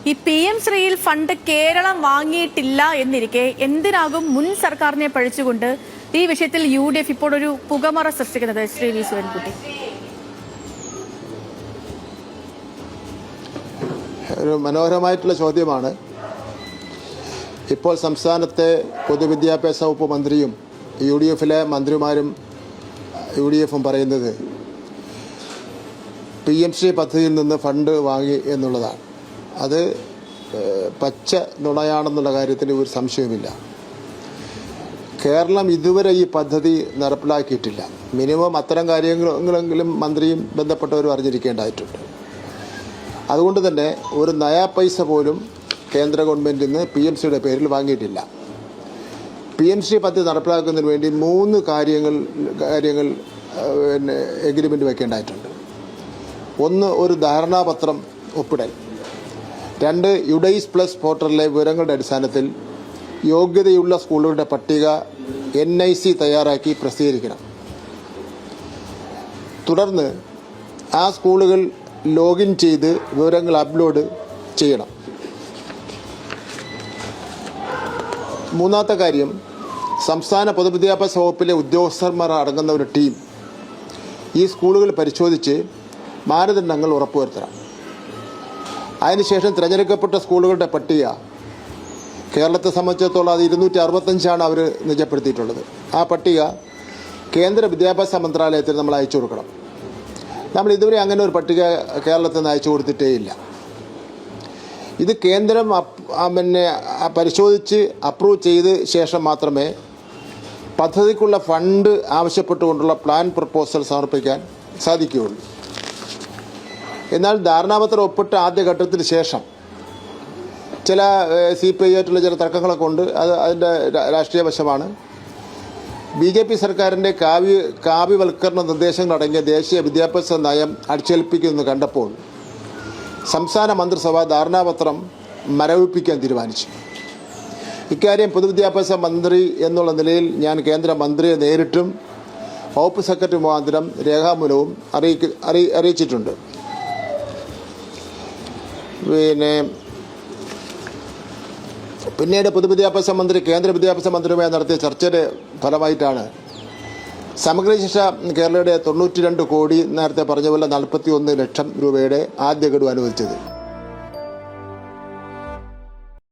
ഈ PM ശ്രീയിൽ fund Keralam വാങ്ങിയിട്ടില്ല എന്നിരിക്കെ എന്തിനാകും മുൻ സർക്കാരിനെ പഴിച്ചുകൊണ്ട് ഈ വിഷയത്തിൽ UDF ഇപ്പോൾ ഒരു പുകമറ സൃഷ്ടിക്കുന്നത്? ശ്രീ വി സുരൻകുട്ടി, ഒരു മനോഹരമായിട്ടുള്ള ചോദ്യമാണ്. ഇപ്പോൾ സംസ്ഥാനത്തെ പൊതുവിദ്യാഭ്യാസ വകുപ്പ് മന്ത്രിയും UDFിലെ മന്ത്രിമാരും UDFും പറയുന്നത് PM ശ്രീ പദ്ധതിയിൽ നിന്ന് ഫണ്ട് വാങ്ങി എന്നുള്ളതാണ്. അത് പച്ച നുണയാണെന്നുള്ള കാര്യത്തിന് ഒരു സംശയവുമില്ല. കേരളം ഇതുവരെ ഈ പദ്ധതി നടപ്പിലാക്കിയിട്ടില്ല. മിനിമം അത്തരം കാര്യങ്ങളെങ്കിലും മന്ത്രിയും ബന്ധപ്പെട്ടവരും അറിഞ്ഞിരിക്കേണ്ടതായിട്ടുണ്ട്. അതുകൊണ്ട് തന്നെ ഒരു നയാ പൈസ പോലും കേന്ദ്ര ഗവൺമെൻറ്റിൽ നിന്ന് PMCയുടെ പേരിൽ വാങ്ങിയിട്ടില്ല. PMC പദ്ധതി നടപ്പിലാക്കുന്നതിന് വേണ്ടി 3 കാര്യങ്ങൾ എഗ്രിമെൻ്റ് വെക്കേണ്ടതായിട്ടുണ്ട്. 1, ഒരു ധാരണാപത്രം ഒപ്പിടൽ. 2, യുഡൈസ് പ്ലസ് പോർട്ടലിലെ വിവരങ്ങളുടെ അടിസ്ഥാനത്തിൽ യോഗ്യതയുള്ള സ്കൂളുകളുടെ പട്ടിക NIC തയ്യാറാക്കി പ്രസിദ്ധീകരിക്കണം. തുടർന്ന് ആ സ്കൂളുകൾ ലോഗിൻ ചെയ്ത് വിവരങ്ങൾ അപ്ലോഡ് ചെയ്യണം. 3ാമത്തെ കാര്യം, സംസ്ഥാന പൊതുവിദ്യാഭ്യാസ വകുപ്പിലെ ഉദ്യോഗസ്ഥന്മാർ അടങ്ങുന്ന ഒരു ടീം ഈ സ്കൂളുകൾ പരിശോധിച്ച് മാനദണ്ഡങ്ങൾ ഉറപ്പുവരുത്തണം. അതിനുശേഷം തിരഞ്ഞെടുക്കപ്പെട്ട സ്കൂളുകളുടെ പട്ടിക, കേരളത്തെ സംബന്ധിച്ചിടത്തോളം അത് 265 അവർ നിജപ്പെടുത്തിയിട്ടുള്ളത്. ആ പട്ടിക കേന്ദ്ര വിദ്യാഭ്യാസ മന്ത്രാലയത്തിന് നമ്മൾ അയച്ചു കൊടുക്കണം. നമ്മൾ ഇതുവരെ അങ്ങനെ ഒരു പട്ടിക കേരളത്തിൽ നിന്ന് അയച്ചു കൊടുത്തിട്ടേയില്ല. ഇത് കേന്ദ്രം പരിശോധിച്ച് അപ്രൂവ് ചെയ്ത് ശേഷം മാത്രമേ പദ്ധതിക്കുള്ള ഫണ്ട് ആവശ്യപ്പെട്ടുകൊണ്ടുള്ള പ്ലാൻ പ്രപ്പോസൽ സമർപ്പിക്കാൻ സാധിക്കുകയുള്ളൂ. എന്നാൽ ധാരണാപത്രം ഒപ്പിട്ട ആദ്യഘട്ടത്തിന് ശേഷം ചില CPI ആയിട്ടുള്ള ചില തർക്കങ്ങളൊക്കെ ഉണ്ട്. അതിൻ്റെ രാഷ്ട്രീയ വശമാണ്. BJP സർക്കാരിൻ്റെ കാവ്യവൽക്കരണ നിർദ്ദേശങ്ങളടങ്ങിയ ദേശീയ വിദ്യാഭ്യാസ നയം അടിച്ചേൽപ്പിക്കുമെന്ന് കണ്ടപ്പോൾ സംസ്ഥാന മന്ത്രിസഭ ധാരണാപത്രം മരവിപ്പിക്കാൻ തീരുമാനിച്ചു. ഇക്കാര്യം പൊതുവിദ്യാഭ്യാസ മന്ത്രി എന്നുള്ള നിലയിൽ ഞാൻ കേന്ദ്ര മന്ത്രിയെ നേരിട്ടും വകുപ്പ് സെക്രട്ടറി മുഖാന്തരം രേഖാമൂലവും അറിയിച്ചിട്ടുണ്ട്. പിന്നീട് പൊതുവിദ്യാഭ്യാസ മന്ത്രി കേന്ദ്ര വിദ്യാഭ്യാസ മന്ത്രിയുമായി നടത്തിയ ചർച്ചയുടെ ഫലമായിട്ടാണ് സമഗ്ര ശിക്ഷ കേരളയുടെ 92 കോടി, നേരത്തെ പറഞ്ഞ പോലെ 41 ലക്ഷം രൂപയുടെ ആദ്യ ഗഡു അനുവദിച്ചത്.